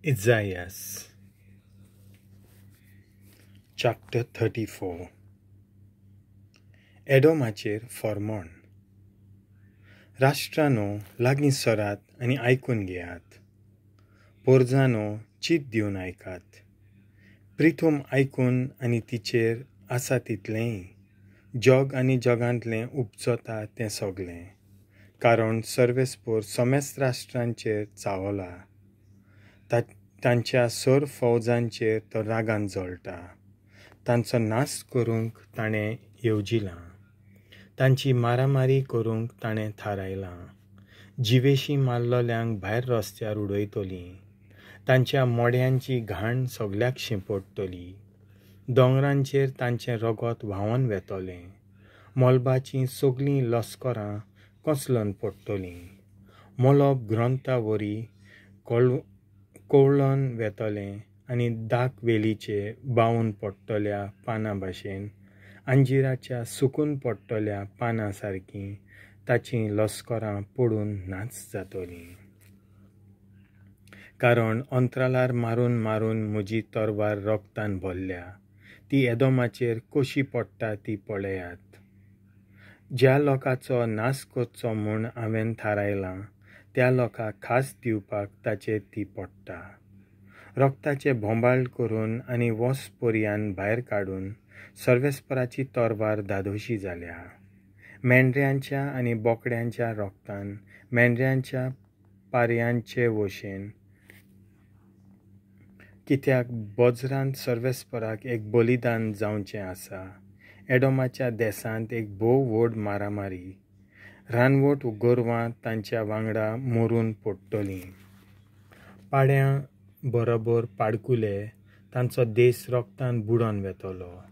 Isaiah chapter 34. एडोमाचेर फर्मोण. राष्ट्रांनो, लागीं सरात आनी आयकून घेयात. पोरजांनो, चीत दिवन आयकात. प्रिथूम आयकून आनी तिचेर आसा तितलेंय, जग आनी जगांतलें उपजता तें सगलें. कारण सर्वेस्पोर समेस्त राष्ट्रांचेर चावला. तांच्या सर फौजांचेर तो रागान जळटा. तांचो नाश करूंक ताणें येवजिलां. तांची मारामारी करूंक ताणें थारायलां. जिवेशी मारलोल्यांक भायर रस्त्यार उडयतलीं. तांच्या मोड्यांची घाण सगल्याक शिंपडटली. दोंगरांचेर तांचें रगत व्हांवोन वेतोलें. मोलबाचीं सगलीं लस्करां कोंचलन पडटलीं. मोलब ग्रंथावरी कवळोन वेतोलें आनी दाक वेलीचे बावून पडटल्या पानां भाशेन, अंजिराच्या सुकून पडटल्या पानां सारकीं ताचीं लस्करां पडून नाच जातलीं. कारण अंतराळार मारून मारून म्हजी तरवार रगतान भरल्या. ती एदोमाचेर कशी पडटा ती पळयात. ज्या लोकांचो नाश करचो म्हूण हांवें थारायलां, त्या लोकांक खास दिवपाक ताचेर ती पडटा. रगताचे बोंबाळ करून आनी वोस पर्यान भायर काडून सर्वेस्पराची तरवार धादोशी जाल्या. मेंढऱ्यांच्या आनी बोकड्यांच्या रगतान मेंढऱ्यांच्या पारयांचे वशेन. कित्याक बोजरांत सर्वेस्पराक एक बलिदान जावचें आसा. एडोमाच्या देसांत एक भोव व्हड मारामारी. रानवट गोरवां तांच्या वांगडा मरून पडटलीं. पाड्यां बरोबर पाडकुले तांचो देस रगतान बुडोन वेतलो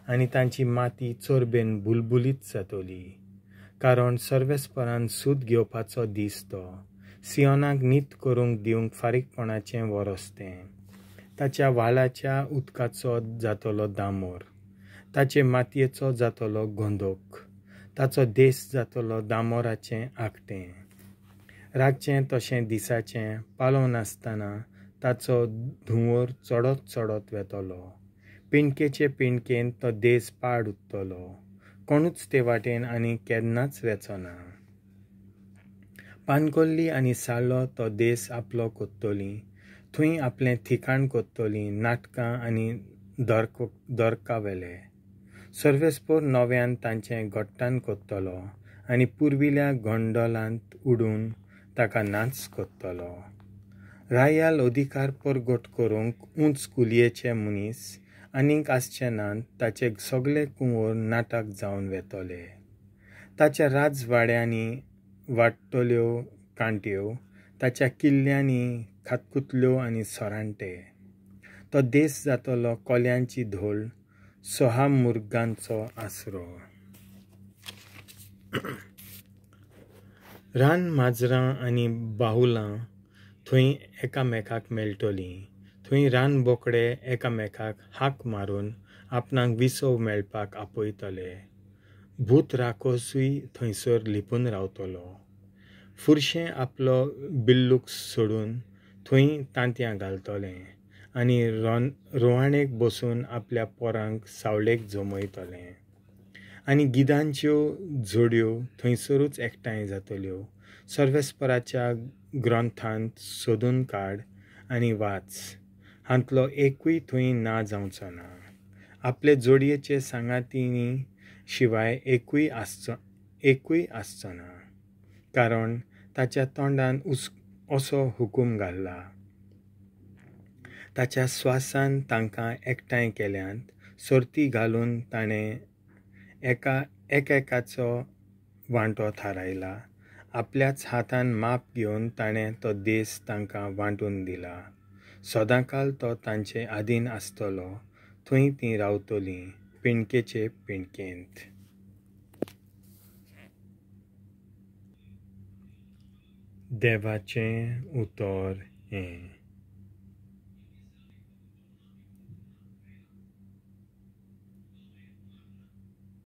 आनी तांची माती चोरबेन बुलबुलीत जातली. कारण सर्वेस्परान सूत घेवपाचो दीस तो. सियोनाक न्हीद करूंक दिवंक फारीकपणाचें वरस तें. ताच्या वाळाच्या उदकाचो जातलो दामोर. ताचे मातयेचो जातलो गोंदोक. ताचो देस जातलो दामोराचें आकटें. रातचें तशें दिसाचें पालव नासतना ताचो धुंवर चडत चडत वेतलो. पिणकेचे पिणकेन तो देस पाड उरतलो. कोणूच ते वाटेन आनी केन्नाच वेचना. पानकोल्ली आनी साळो तो देस आपलो कोत्तली. थंय आपलें ठिकाण कोत्तलीं नाटकां आनी दरकावेले. सर्वेस्पोर नव्यान तांचें घट्टान कोत्तलो आनी पुर्विल्या गोंडोलांत उडून ताका नाच कोत्तलो. रायाल अधिकार परगट करूंक उंच कुलयेचे मनीस आनीक आसचे नात. ताचे सगळे कुंवर नाटक जावन वेतले. ताच्या राजवाड्यांनी वाडटल्यो कांट्यो. ताच्या किल्ल्यांनी खातकुतल्यो आनी सोरांटे. तो देस जातलो कोल्यांची धोळ, सोहामुर्गांचो आसरो. रान माजरां आनी बाहुलां थंय एकामेकाक मेळटलीं. थंय रान बोकडे एकामेकाक हाक मारून आपणाक विसव मेळपाक आपयतले. भूत राखोसूय थंयसर लिपून रावतलो. फुरशें आपलो बिल्लूक सोडून थंय तांतयां घालतलें आनी रुवाणेक बसून आपल्या पोरांक सावळेक जमयतलें. आनी गिधांच्यो जोड्यो थंयसरूच एकठांय जातल्यो. सर्वेस्पराच्या ग्रंथांत सोदून काड आनी वाच. हांतलो एकूय थंय ना जावचो ना. आपले जोडयेचे सांगातींनी शिवाय एकूय आसचो ना. कारण ताच्या तोंडान असो हुकूम घाल्ला. ताच्या स्वासान तांकां एकठांय केल्यांत. सर्ती घालून ताणें एकेकाचो वांटो थारायला. आपल्याच हातान माप घेवन ताणें तो देस तांकां वांटून दिला. सदांकाल तो तांचे आदीन आसतलो. थंय तीं रावतलीं पिणकेचे पिणकेंत. देवाचें उतर हें.